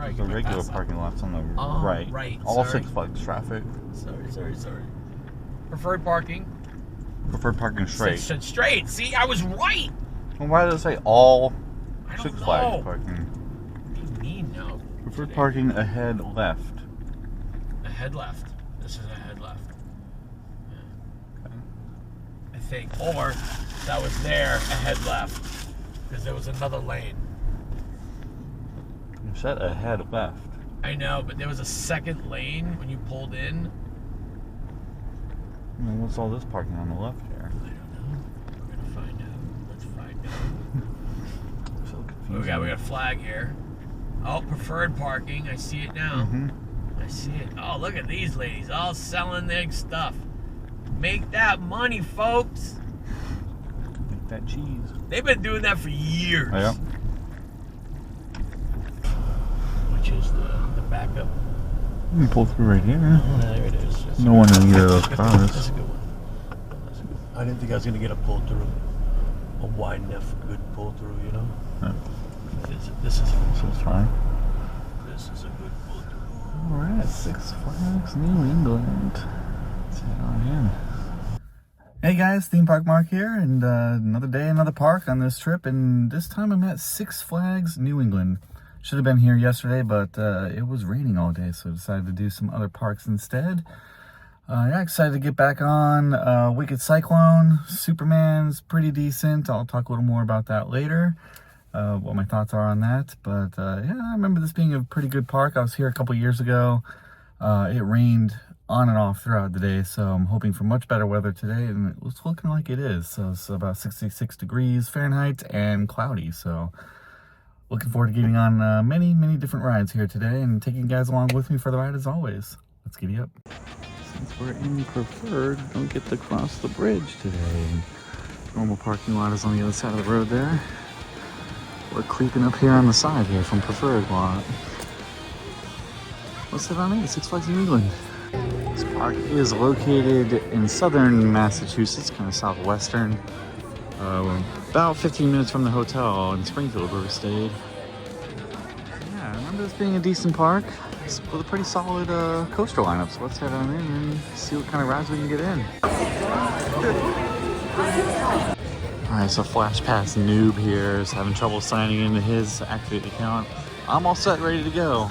Right, the regular parking lot's on the right. Right. All Sorry. Six Flags traffic. Sorry. Preferred parking. Preferred parking straight. Said straight. See, I was right. Well, why does it say all I don't Six know. Flags parking? What do you mean no? Preferred parking ahead left. Ahead left. This is ahead left. Yeah. Okay. I think. Or that was there ahead left. Because there was another lane. You said ahead left. I know, but there was a second lane when you pulled in. I mean, what's all this parking on the left here? I don't know. We're gonna find out. Let's find out. So confusing. We got a flag here. Oh, preferred parking. I see it now. I see it. Oh, look at these ladies all selling their stuff. Make that money, folks. Make that cheese. They've been doing that for years. Yeah. Which is the backup. You pull through right here. Oh, there it is. That's No one in either of those cars. That's a good one. I didn't think I was going to get a pull through. A wide enough good pull through, you know? Yeah. This is fine. This is a good pull through. Alright, Six Flags New England. Let's head on in. Hey guys, Theme Park Mark here, and another day, another park on this trip, and this time I'm at Six Flags New England. Should have been here yesterday, but it was raining all day, so I decided to do some other parks instead. Yeah, excited to get back on Wicked Cyclone. Superman's pretty decent. I'll talk a little more about that later, what my thoughts are on that. But yeah, I remember this being a pretty good park. I was here a couple years ago. It rained on and off throughout the day, so I'm hoping for much better weather today, and it was looking like it is. So it's about 66 degrees Fahrenheit and cloudy, so looking forward to getting on many different rides here today and taking you guys along with me for the ride as always. Let's giddy up. Since we're in Preferred, don't get to cross the bridge today. Normal parking lot is on the other side of the road there. We're creeping up here on the side here from Preferred lot. What's that on it? Six Flags New England. This park is located in southern Massachusetts, kind of southwestern. About 15 minutes from the hotel in Springfield where we stayed. Yeah, I remember this being a decent park with a pretty solid coaster lineup. So let's head on in and see what kind of rides we can get in. Alright, so Flash Pass noob here is having trouble signing into his activate account. I'm all set, ready to go.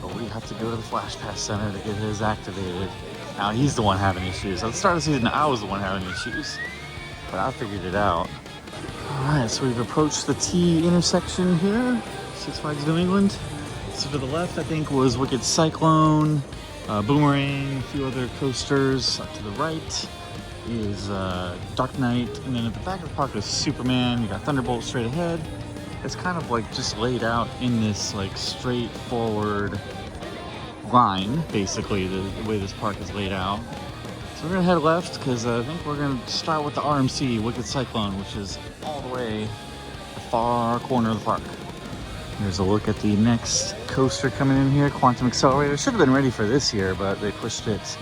But we have to go to the Flash Pass Center to get his activated. Now he's the one having issues. At the start of the season, I was the one having issues. But I figured it out. Alright, so we've approached the T intersection here. Six Flags New England. So to the left, I think, was Wicked Cyclone, Boomerang, a few other coasters. Up to the right is Darkknight. And then at the back of the park is Superman. You got Thunderbolt straight ahead. It's kind of like just laid out in this like straightforward line, basically, the way this park is laid out. So we're gonna head left because I think we're gonna start with the RMC, Wicked Cyclone, which is all the way the far corner of the park. Here's a look at the next coaster coming in here, Quantum Accelerator. Should have been ready for this year, but they pushed it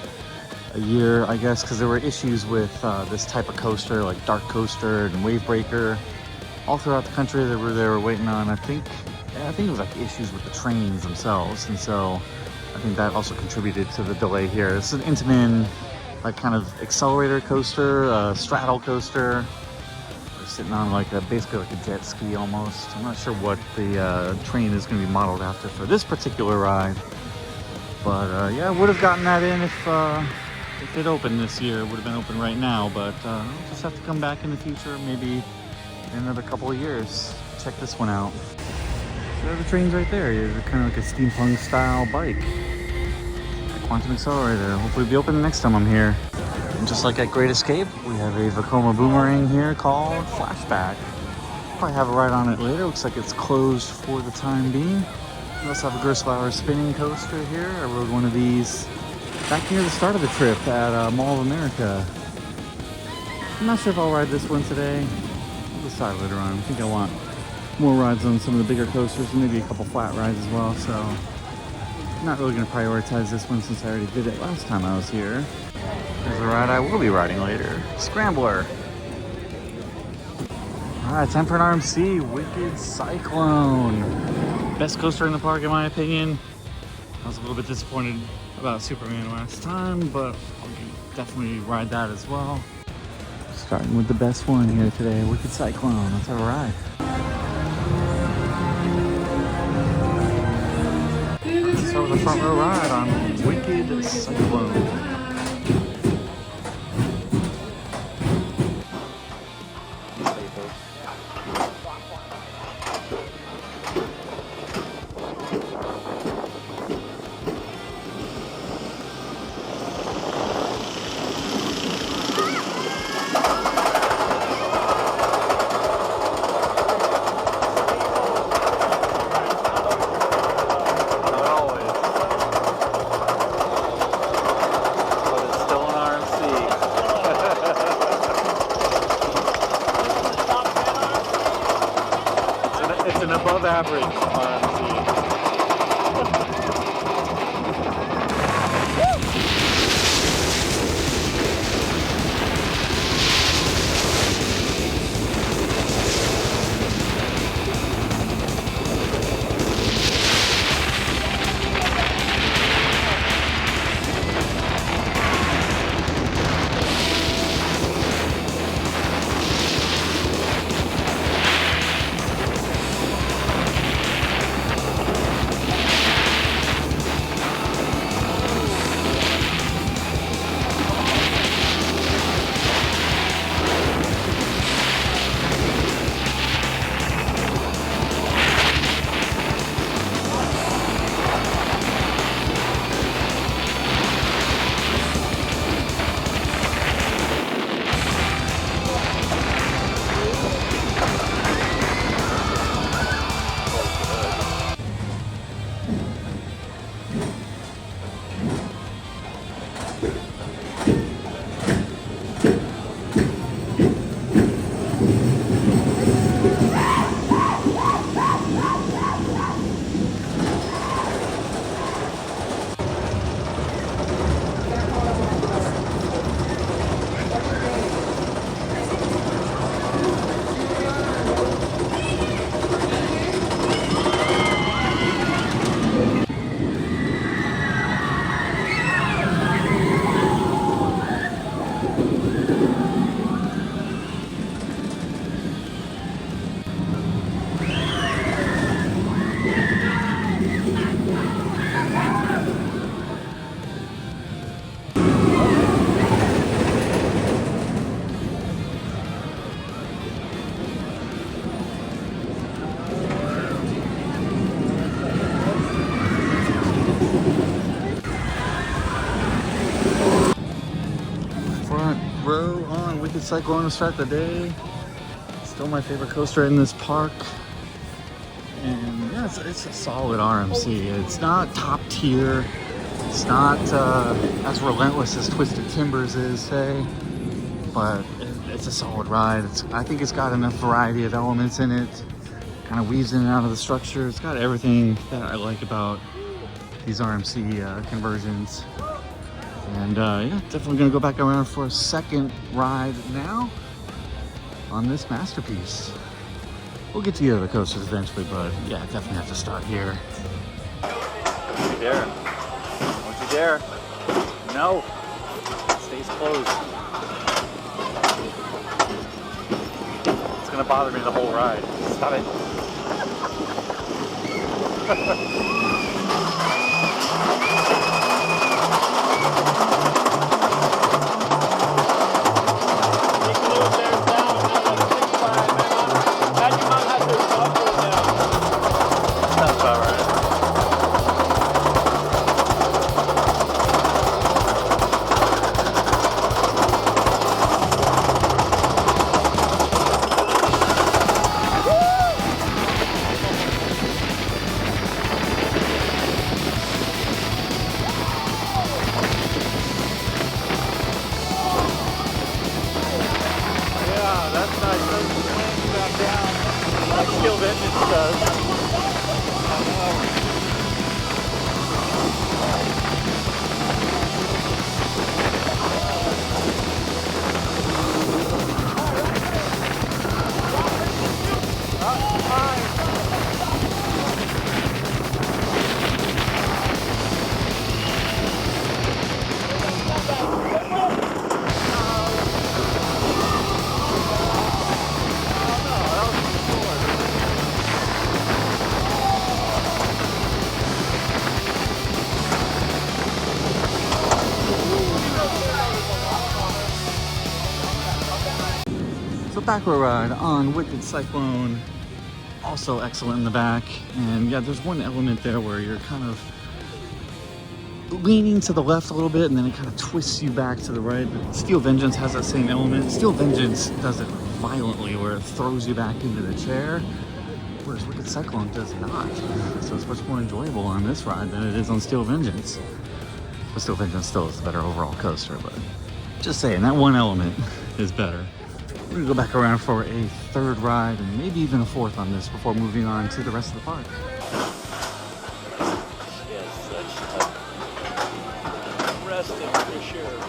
a year, I guess, because there were issues with this type of coaster, like Dark Coaster and Wave Breaker. All throughout the country, they were waiting on, I think it was like issues with the trains themselves, and so I think that also contributed to the delay here. This is an Intamin, like kind of accelerator coaster, straddle coaster. We're sitting on like basically like a jet ski almost. I'm not sure what the train is going to be modeled after for this particular ride, but yeah, would have gotten that in if it opened this year. It would have been open right now, but we'll just have to come back in the future, maybe in another couple of years. Check this one out. So the train's right there. You're kind of like a steampunk style bike. Quantum Accelerator. Hopefully it'll be open the next time I'm here. And just like at Great Escape, we have a Vekoma Boomerang here called Flashback. Probably have a ride on it later. Looks like it's closed for the time being. We also have a Gerstlauer spinning coaster here. I rode one of these back near the start of the trip at Mall of America. I'm not sure if I'll ride this one today. I'll decide later on. I think I want more rides on some of the bigger coasters and maybe a couple flat rides as well. So I'm not really going to prioritize this one since I already did it last time I was here. There's a ride I will be riding later. Scrambler. Alright, time for an RMC. Wicked Cyclone. Best coaster in the park, in my opinion. I was a little bit disappointed about Superman last time, but I'll definitely ride that as well. Starting with the best one here today, Wicked Cyclone. Let's have a ride. Let's start with the front row ride on Wicked Cyclone. It's an above average RMC. Row on Wicked Cyclone to start the day. Still my favorite coaster in this park. And yeah, it's a solid RMC. It's not top tier. It's not as relentless as Twisted Timbers is, say. But it's a solid ride. I think it's got enough variety of elements in it. Kind of weaves in and out of the structure. It's got everything that I like about these RMC conversions. And yeah, definitely gonna go back around for a second ride now on this masterpiece. We'll get to the other coasters eventually, but yeah, definitely have to start here. Don't you dare. Don't you dare. No. It stays closed. It's gonna bother me the whole ride. Stop it. back row ride on Wicked Cyclone. Also excellent in the back. And yeah, there's one element there where you're kind of leaning to the left a little bit and then it kind of twists you back to the right. But Steel Vengeance has that same element. Steel Vengeance does it violently where it throws you back into the chair, whereas Wicked Cyclone does not. So it's much more enjoyable on this ride than it is on Steel Vengeance. But Steel Vengeance still is the better overall coaster, but just saying, that one element is better. We're gonna go back around for a third ride and maybe even a fourth on this before moving on to the rest of the park. Yes, that's resting for sure.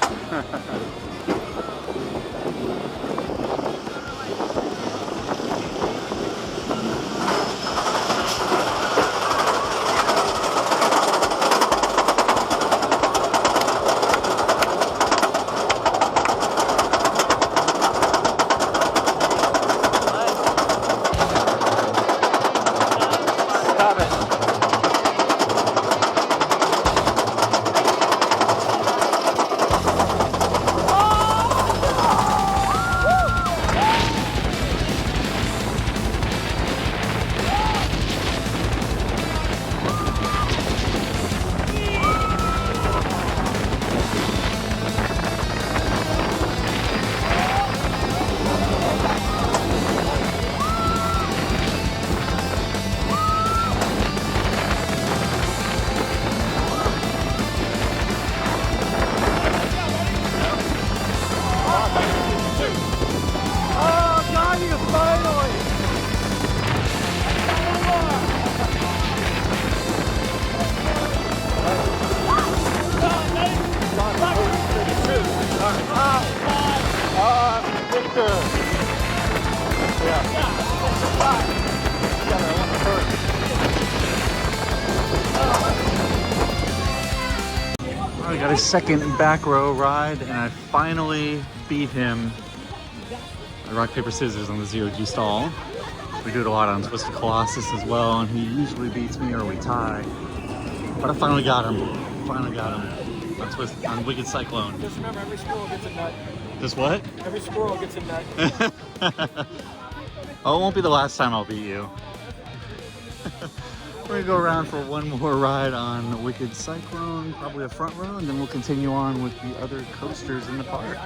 I got a second back row ride and I finally beat him at rock, paper, scissors on the zero-G stall. We do it a lot on Twisted Colossus as well, and he usually beats me or we tie. But I finally got him. On Wicked Cyclone. Just remember, every squirrel gets a nut. Just what? Every squirrel gets a nut. Oh, it won't be the last time I'll beat you. We're gonna go around for one more ride on Wicked Cyclone, probably a front row, and then we'll continue on with the other coasters in the park.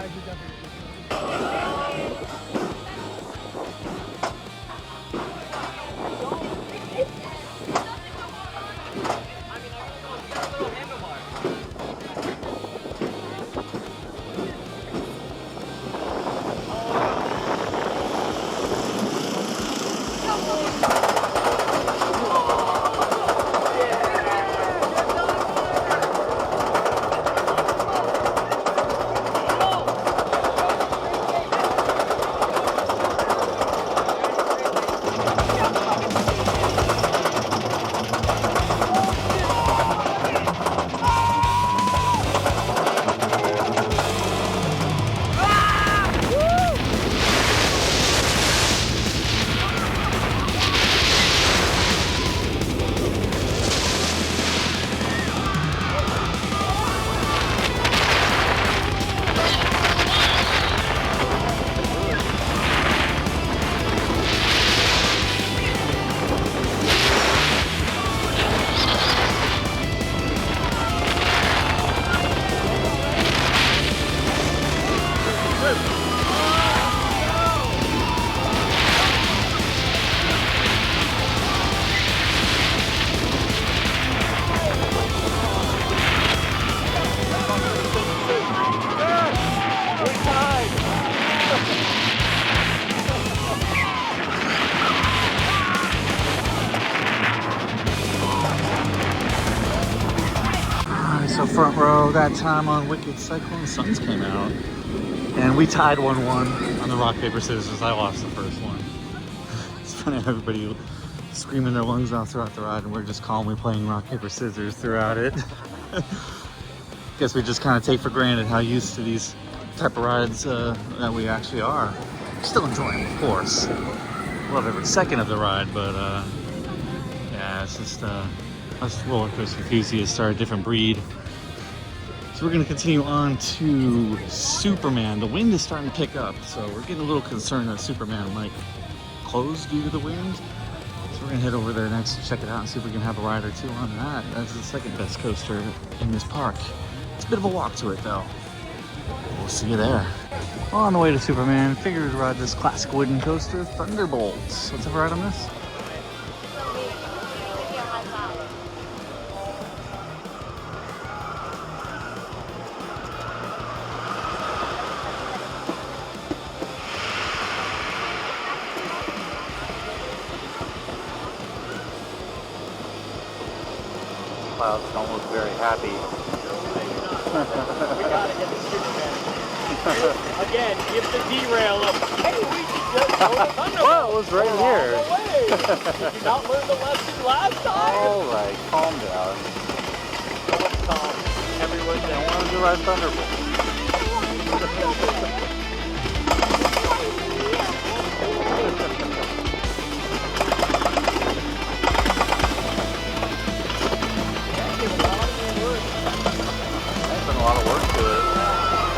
So front row that time on Wicked Cyclone, the Suns came out. And we tied 1-1 on the rock, paper, scissors. I lost the first one. It's funny, everybody screaming their lungs out throughout the ride, and we're just calmly playing rock, paper, scissors throughout it. Guess we just kind of take for granted how used to these type of rides that we actually are. Still enjoying, of course. Love every second of the ride, but yeah, it's just us roller coaster enthusiasts are a different breed. So we're gonna continue on to Superman. The wind is starting to pick up, so we're getting a little concerned that Superman might close due to the wind. So we're gonna head over there next to check it out and see if we can have a ride or two on that. That's the second best coaster in this park. It's a bit of a walk to it though. We'll see you there. On the way to Superman, figured we'd ride this classic wooden coaster, Thunderbolt. Let's have a ride on this. Clouds don't look very happy. We gotta get the Superman. Again, give the derail up. Hey, we can just go to Thunderbolt. Well, it was right here. Did you not learn the lesson last time? All right, calm down. No one's calm. Everyone's I wanted to ride Thunderbolt. That's been a lot of work to it. I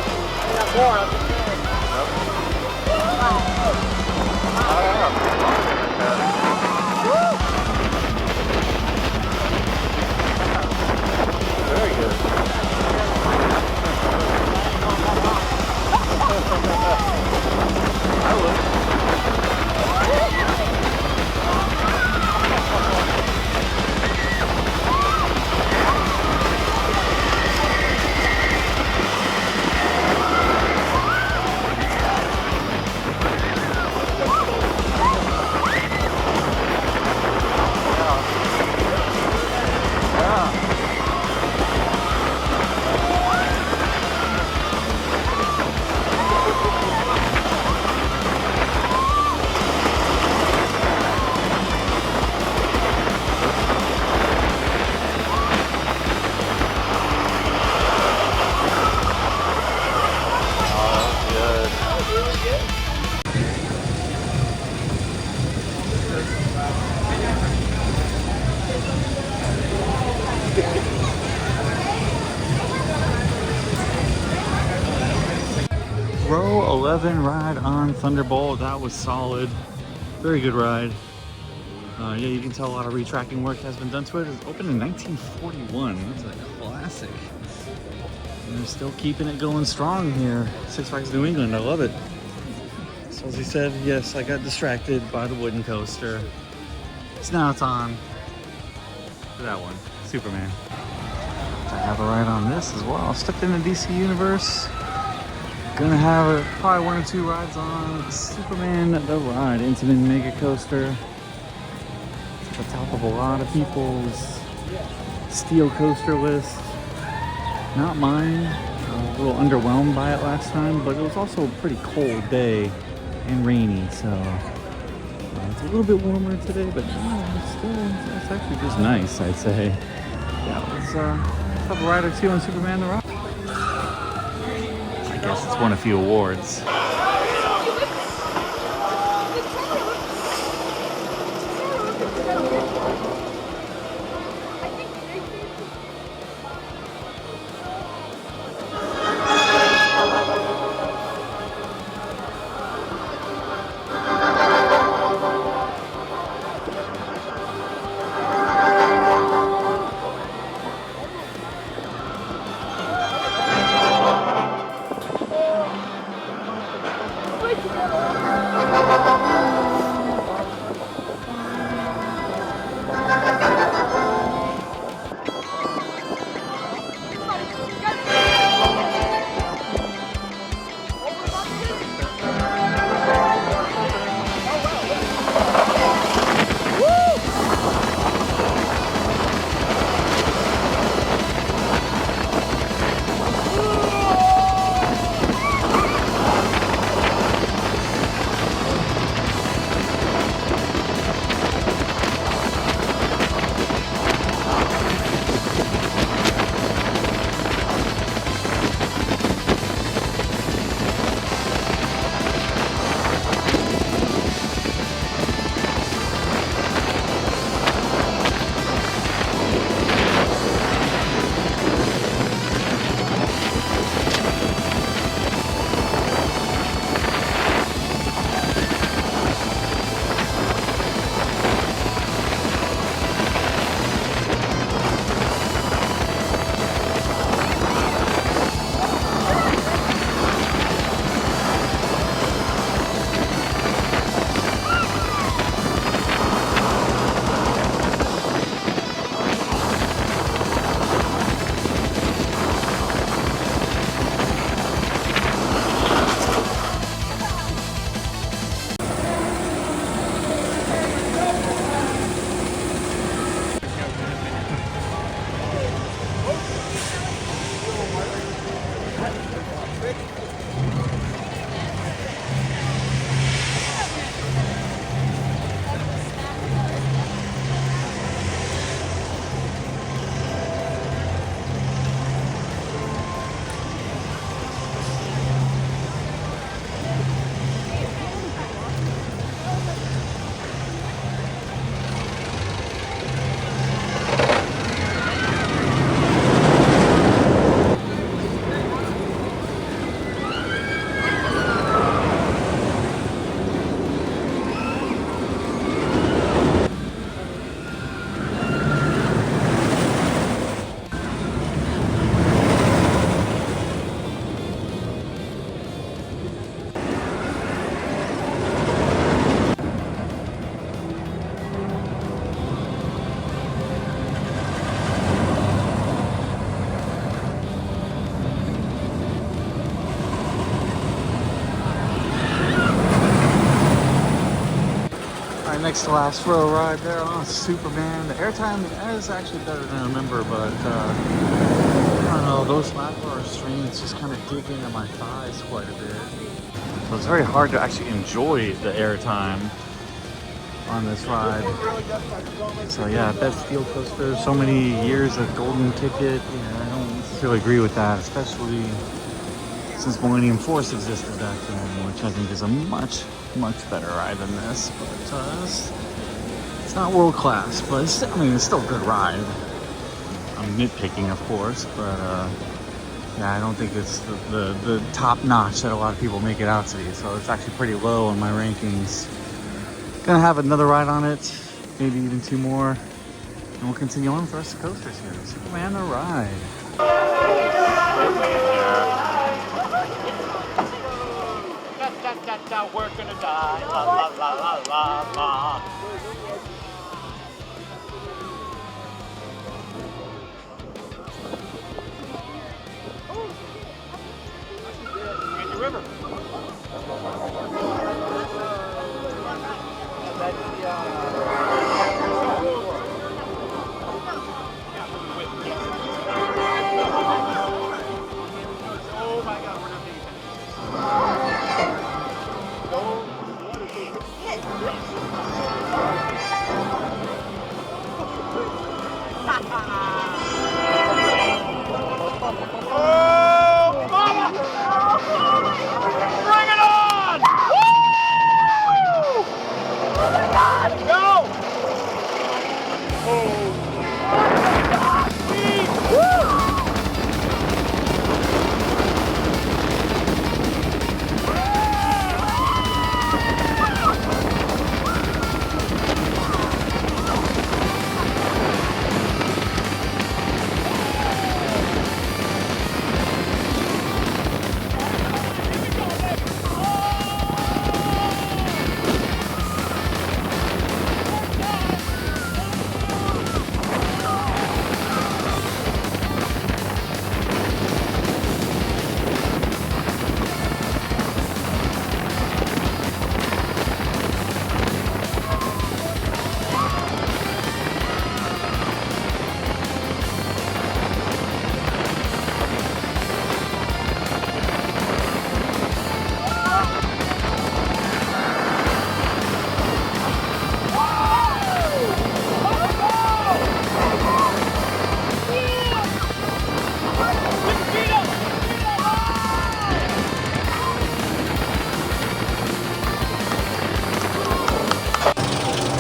got more of it. Very good. I would. Row 11 ride on Thunderbolt. That was solid. Very good ride. Yeah, you can tell a lot of retracking work has been done to it. It was opened in 1941. That's a classic. And they're still keeping it going strong here. Six Flags New England. I love it. So as he said, yes, I got distracted by the wooden coaster. So now it's on for that one, Superman. I have a ride on this as well. Stuck in the DC universe. Gonna have probably one or two rides on Superman the Ride Intimate Mega Coaster. It's at the top of a lot of people's steel coaster list. Not mine. I was a little underwhelmed by it last time, but it was also a pretty cold day and rainy, so it's a little bit warmer today, but it's actually just nice, I'd say. Yeah, let's have a ride or two on Superman the Ride. I guess it's won a few awards. next to last row ride there on Superman. The airtime is actually better than I remember, but I don't know, those lap-bar streams just kind of dig into my thighs quite a bit. So it's very hard to actually enjoy the airtime on this ride. So yeah, best steel coaster, so many years of golden ticket. Yeah, I don't necessarily agree with that, especially since Millennium Force existed back then, which I think is a much better ride than this. But it's not world class, but it's, I mean, it's still a good ride. I'm nitpicking, of course, but yeah, I don't think it's the top notch that a lot of people make it out to be. So it's actually pretty low on my rankings. Gonna have another ride on it, maybe even 2 more, and we'll continue on with the rest of the coasters here. Superman the ride. We're gonna die. La la la la la la. In the river. Oh my God, we're not leaving. Oh, mama! Bring it on! Woo! Oh my God! Go! Oh my God! Please! Woo!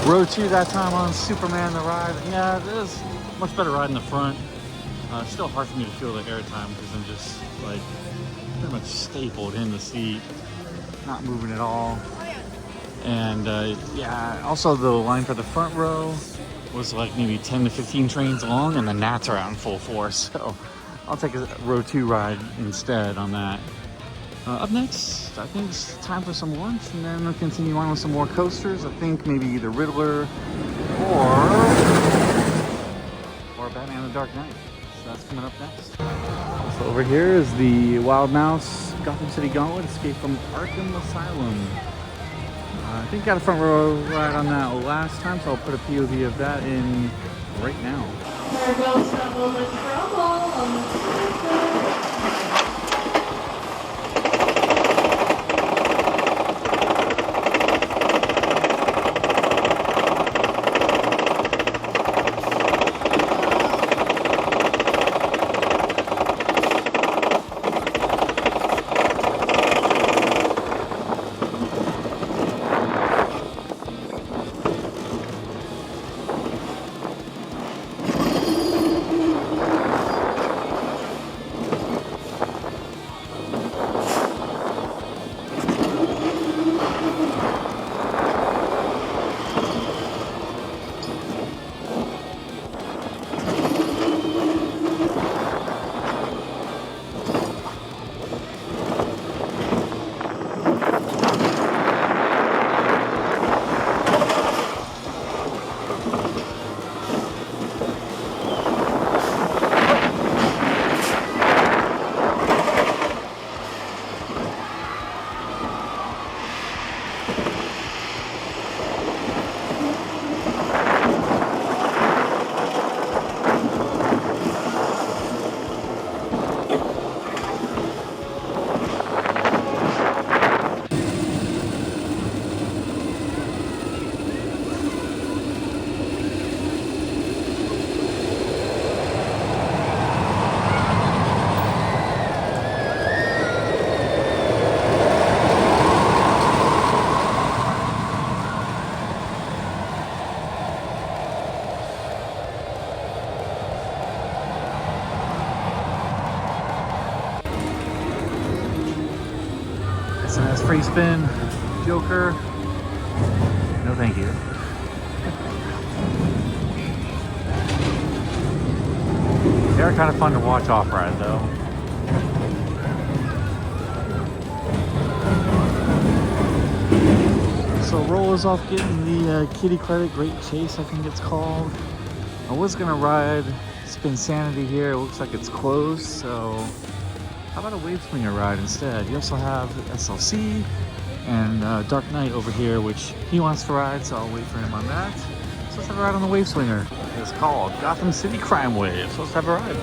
Row 2 that time on Superman the ride. Yeah, it is a much better ride in the front. It's still hard for me to feel the airtime because I'm just like pretty much stapled in the seat, not moving at all. And yeah, also the line for the front row was like maybe 10 to 15 trains long, and the gnats are out in full force. So I'll take a row 2 ride instead on that. Up next, I think it's time for some lunch, and then we'll continue on with some more coasters. I think maybe either Riddler or Batman the Dark Knight. So that's coming up next. So over here is the Wild Mouse Gotham City Gauntlet Escape from Arkham Asylum. I think got a front row ride on that last time, so I'll put a POV of that in right now. There goes trouble with trouble. free spin, Joker. No thank you. They're kind of fun to watch off-ride though. So roll is off getting the kitty credit, Great Chase I think it's called. I was gonna ride Spin Sanity here, it looks like it's closed, so how about a wave swinger ride instead? You also have SLC and Darkknight over here, which he wants to ride, so I'll wait for him on that. So let's have a ride on the wave swinger. It's called Gotham City Crime Wave, so let's have a ride.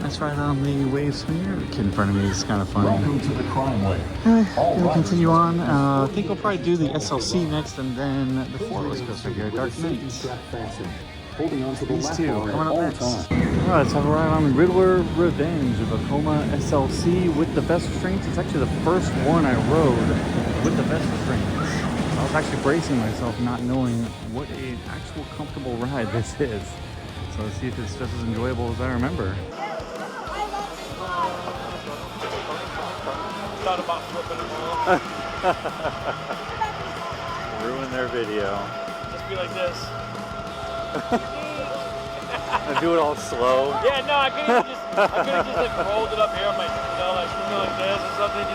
Let's ride on the wave swinger. The kid in front of me is kind of funny. Welcome to the crime wave. We'll continue on. I think we'll probably do the SLC next and then the four-wheel coaster here, Darkknight. These two coming up next. Alright, let's have a ride on Riddler Revenge, a Vekoma SLC with the best restraints. It's actually the first one I rode with the best restraints. I was actually bracing myself not knowing what an actual comfortable ride this is. So let's see if it's just as enjoyable as I remember. Thought about flipping them off. Ruin their video. Just be like this. I do it all slow. Yeah, no, I could have just like rolled it up here on my, like this or something,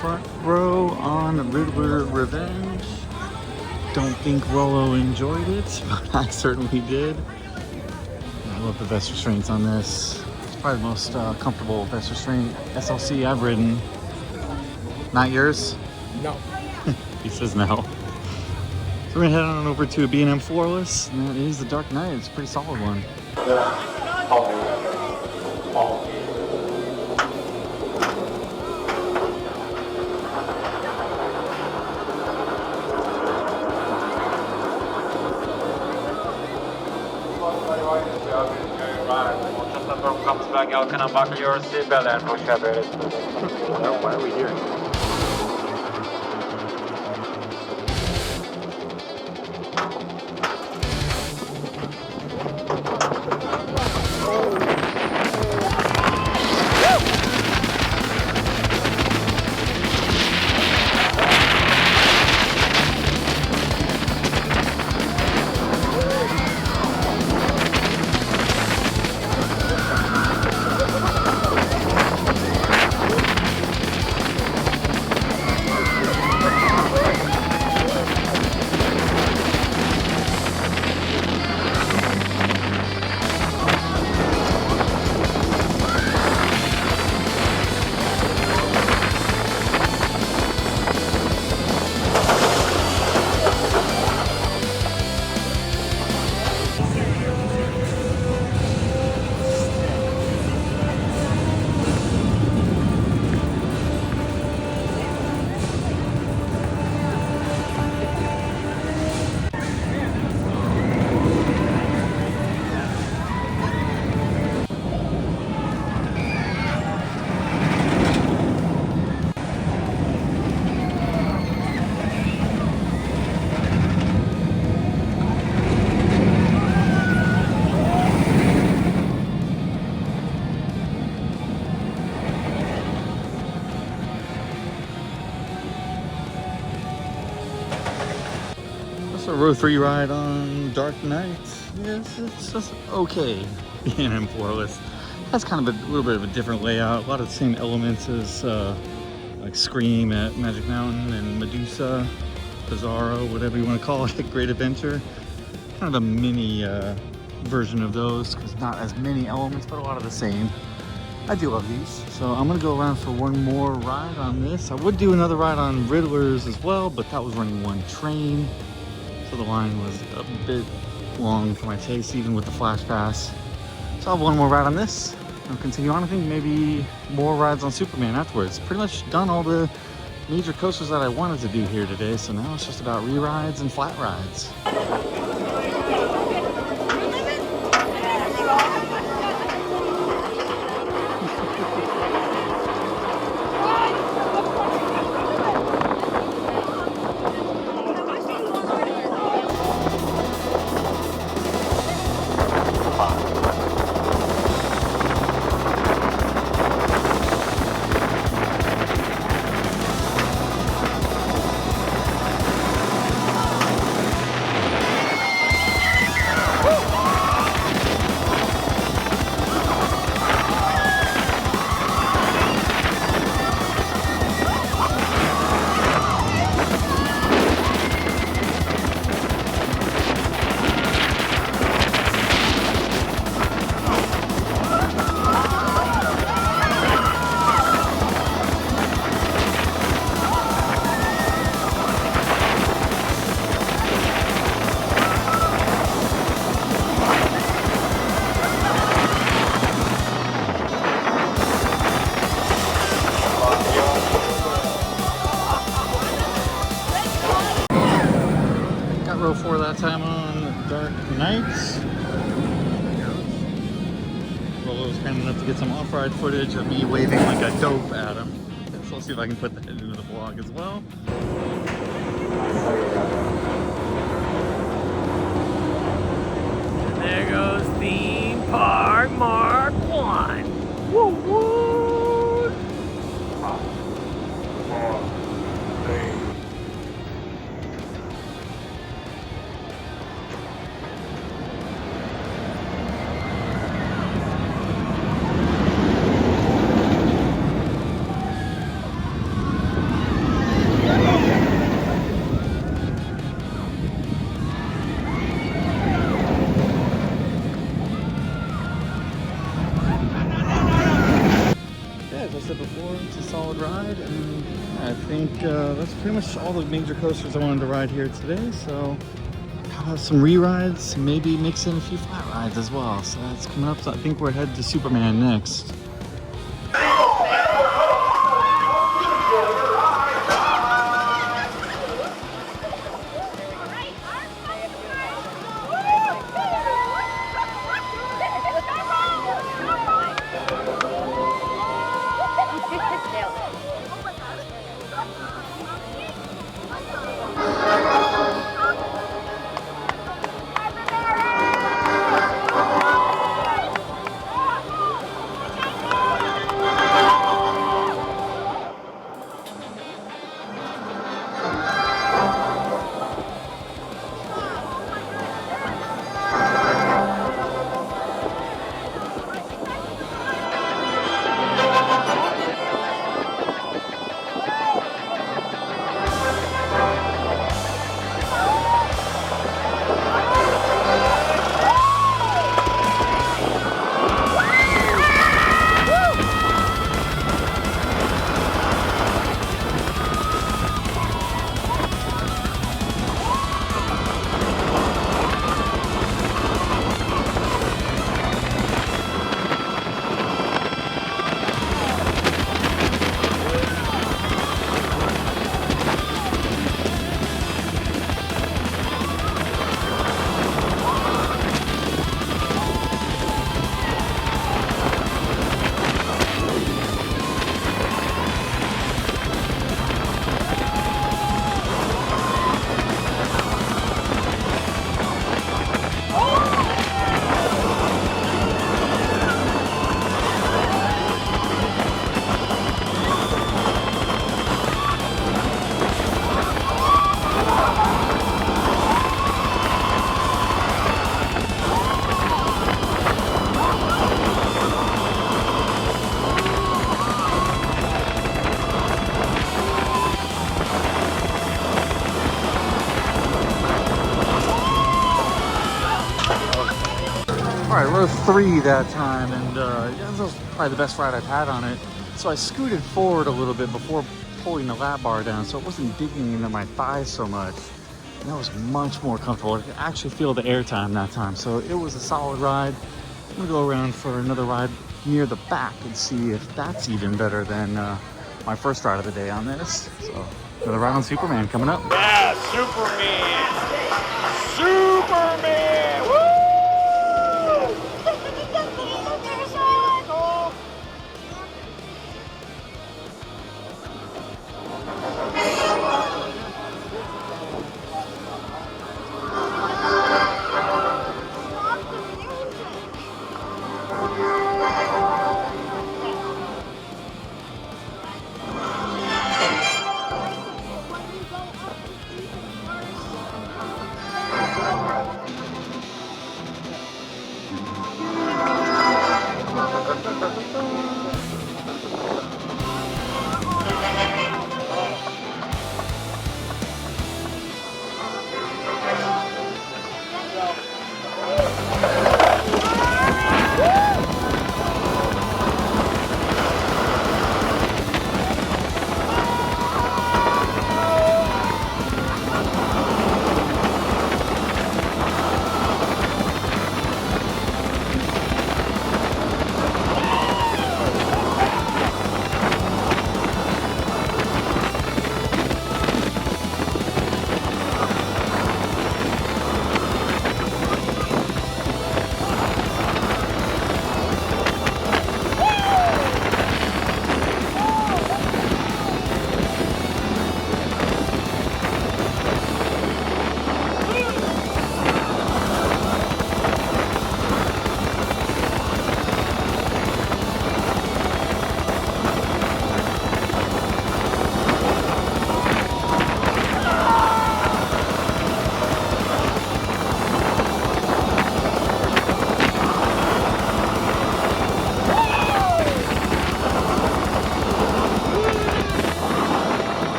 front row on Riddler Revenge. Don't think Rollo enjoyed it, but I certainly did. I love the vest restraints on this. It's probably the most comfortable vest restraint SLC I've ridden. Not yours? No. He says no. So we're gonna head on over to a B&M Floorless, and that is the Dark Knight. It's a pretty solid one. Comes back out, can unbuckle your seatbelt and push up it. Why are we here? A row 3 ride on Dark Knight. Yes, it's just okay. B&M Floorless has kind of a little bit of a different layout. A lot of the same elements as like Scream at Magic Mountain and Medusa, Bizarro, whatever you want to call it, Great Adventure. Kind of a mini version of those, because not as many elements, but a lot of the same. I do love these. So I'm gonna go around for one more ride on this. I would do another ride on Riddlers as well, but that was running one train. So the line was a bit long for my taste, even with the Flash Pass. So I'll have one more ride on this. I'll continue on. I think maybe more rides on Superman afterwards. Pretty much done all the major coasters that I wanted to do here today. So now it's just about re-rides and flat rides. Row 4 that time on Dark Knights. Rollo was kind enough to get some off-ride footage of me waving like a dope at him. So I'll see if I can put that into the vlog as well. And there goes Theme Park Mark 1. Woo woo! I think that's pretty much all the major coasters I wanted to ride here today. So how about some re-rides? Maybe mix in a few flat rides as well. So that's coming up. So I think we're headed to Superman next. Alright, row 3 that time, and yeah, that was probably the best ride I've had on it. So I scooted forward a little bit before pulling the lap bar down, so it wasn't digging into my thighs so much. And that was much more comfortable. I could actually feel the airtime that time, so it was a solid ride. I'm gonna go around for another ride near the back and see if that's even better than my first ride of the day on this. So another ride on Superman coming up. Yeah, Superman! Superman! Woo!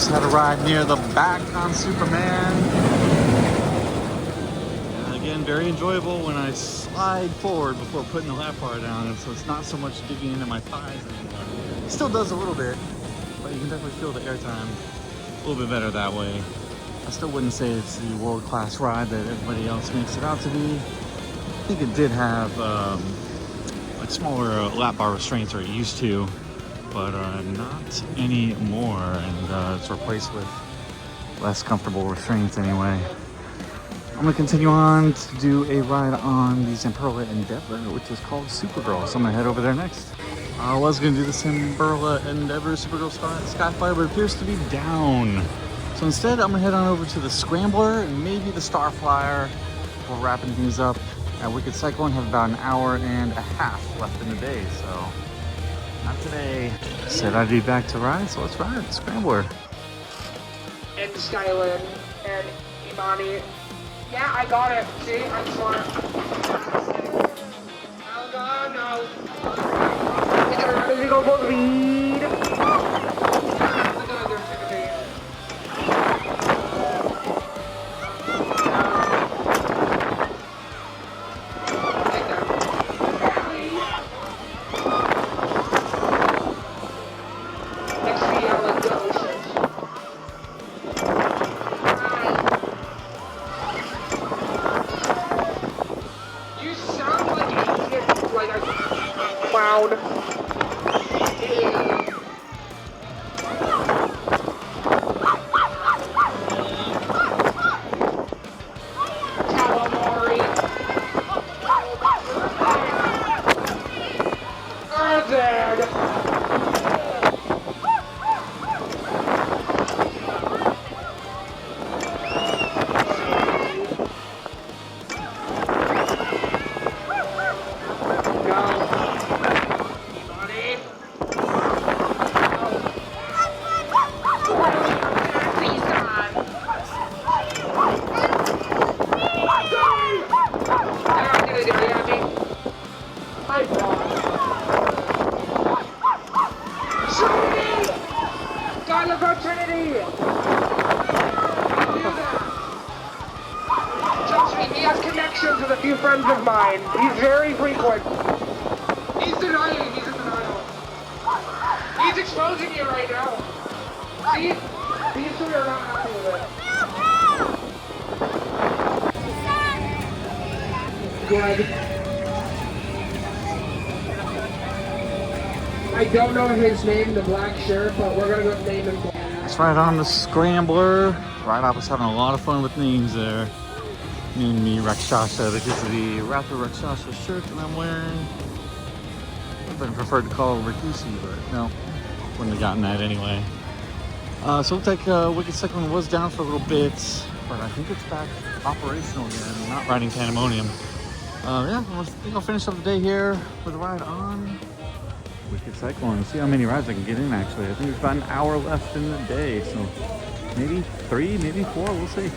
just had a ride near the back on Superman. And again, very enjoyable when I slide forward before putting the lap bar down, and so it's not so much digging into my thighs anymore. It still does a little bit, but you can definitely feel the airtime a little bit better that way. I still wouldn't say it's the world-class ride that everybody else makes it out to be. I think it did have like smaller lap bar restraints, or it used to, but not anymore, and it's replaced with less comfortable restraints anyway. I'm gonna continue on to do a ride on the Zamperla Endeavor, which is called Supergirl, so I'm gonna head over there next. I was gonna do the Zamperla Endeavor Supergirl Skyflyer, but it appears to be down. So instead, I'm gonna head on over to the Scrambler and maybe the Starflyer. We're wrapping things up at Wicked Cyclone. Have about an hour and a half left in the day, so not today. Said I'd be back to ride, so let's ride the Scrambler. And Skylin and Imani. Yeah, I got it. See, I'm smart. Oh god, no. We're gonna go for the lead. We're gonna go take a beat. Take that. Let's see how it goes. You sound like a clown. Calamari. I'm dead. Trinity! Trust me, he has connections with a few friends of mine. He's very frequent. He's denying, he's in denial. He's exposing you right now. See? These two are not happy with it. Good. I don't know his name, the black shirt, but we're gonna go name him. Let's ride on the Scrambler. Ride Op is having a lot of fun with names there. Named me Rakshasa because of the Raptor Rakshasa shirt that I'm wearing. I've been preferred to call Rakusi, but no, wouldn't have gotten that anyway. So it looks like Wicked Cyclone was down for a little bit, but I think it's back operational again. Not riding Pandemonium. Yeah, I think I'll finish up the day here with a ride on Wicked Cyclone. See how many rides I can get in actually. I think there's about an hour left in the day, so maybe 3, maybe 4, we'll see.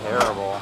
Terrible.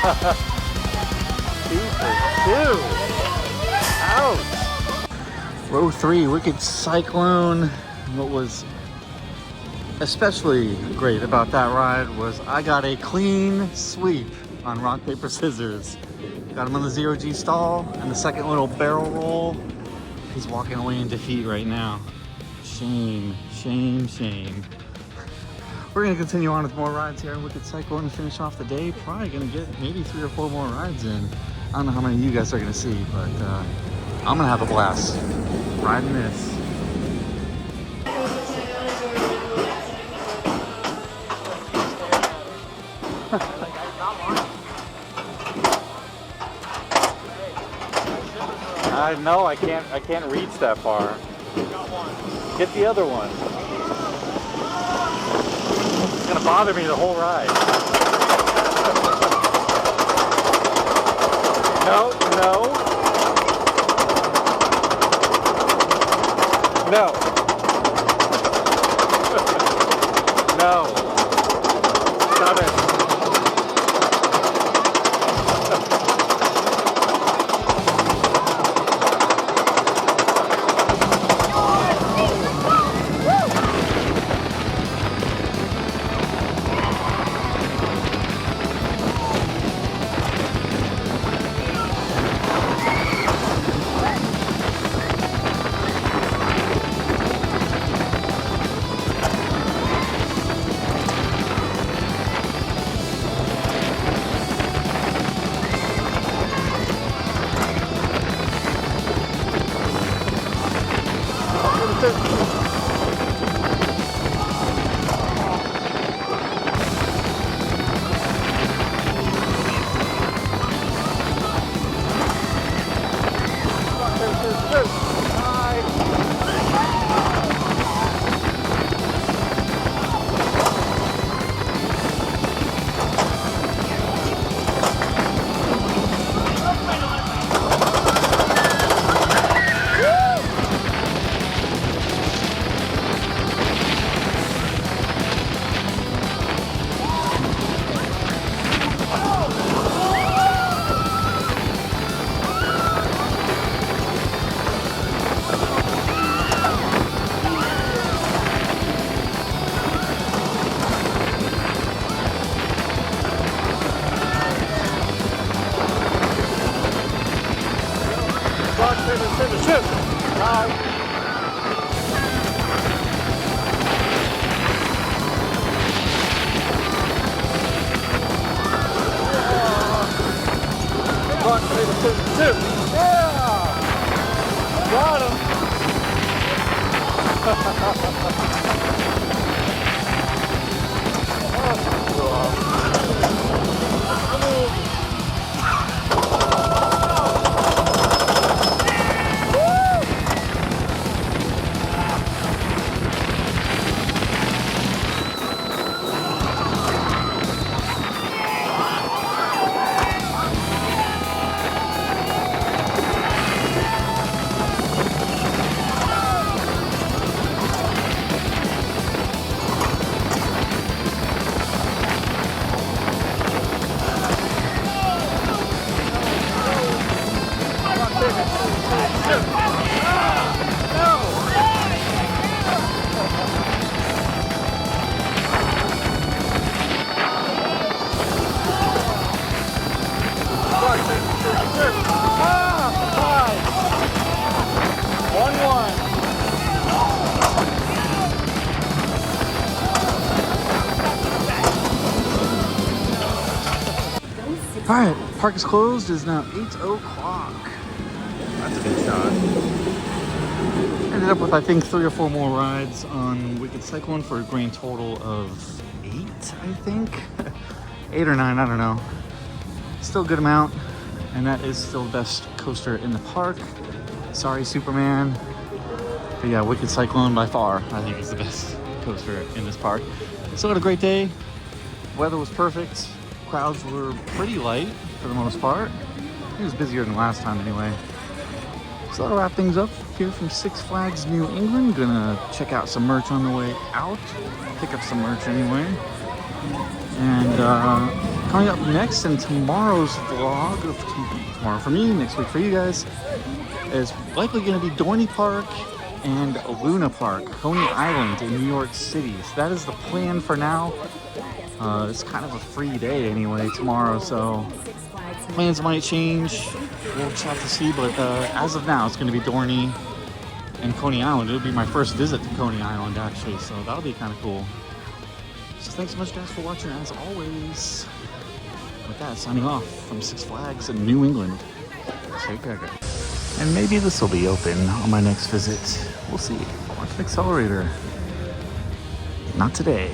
2 for 2. Ouch. Row 3, Wicked Cyclone. What was especially great about that ride was I got a clean sweep on rock, paper, scissors. Got him on the 0G stall and the second little barrel roll. He's walking away in defeat right now. Shame, shame, shame. We're gonna continue on with more rides here on Wicked Cyclone and finish off the day. Probably gonna get maybe 3 or 4 more rides in. I don't know how many of you guys are gonna see, but I'm gonna have a blast riding this. I know I can't reach that far. Get the other one. It's gonna bother me the whole ride. No, no. No. No. Stop it. Alright, park is closed. It's now 8 o'clock. That's a good shot. Ended up with, I think, 3 or 4 more rides on Wicked Cyclone for a grand total of 8, I think. 8 or 9, I don't know. Still a good amount. And that is still the best coaster in the park. Sorry, Superman. But yeah, Wicked Cyclone by far, I think, is the best coaster in this park. Still had a great day. Weather was perfect. Crowds were pretty light for the most part. It was busier than last time anyway. So that'll wrap things up here from Six Flags New England. Gonna check out some merch on the way out. Pick up some merch anyway. And Coming up next in tomorrow's vlog, of tomorrow for me, next week for you guys, is likely going to be Dorney Park and Luna Park, Coney Island in New York City. So that is the plan for now. It's kind of a free day anyway tomorrow, so plans might change. We'll just have to see, but as of now, it's going to be Dorney and Coney Island. It'll be my first visit to Coney Island, actually, so that'll be kind of cool. So thanks so much, guys, for watching, as always. With that, signing off from Six Flags in New England. Take care, guys. And maybe this will be open on my next visit. We'll see. Watch an Accelerator. Not today.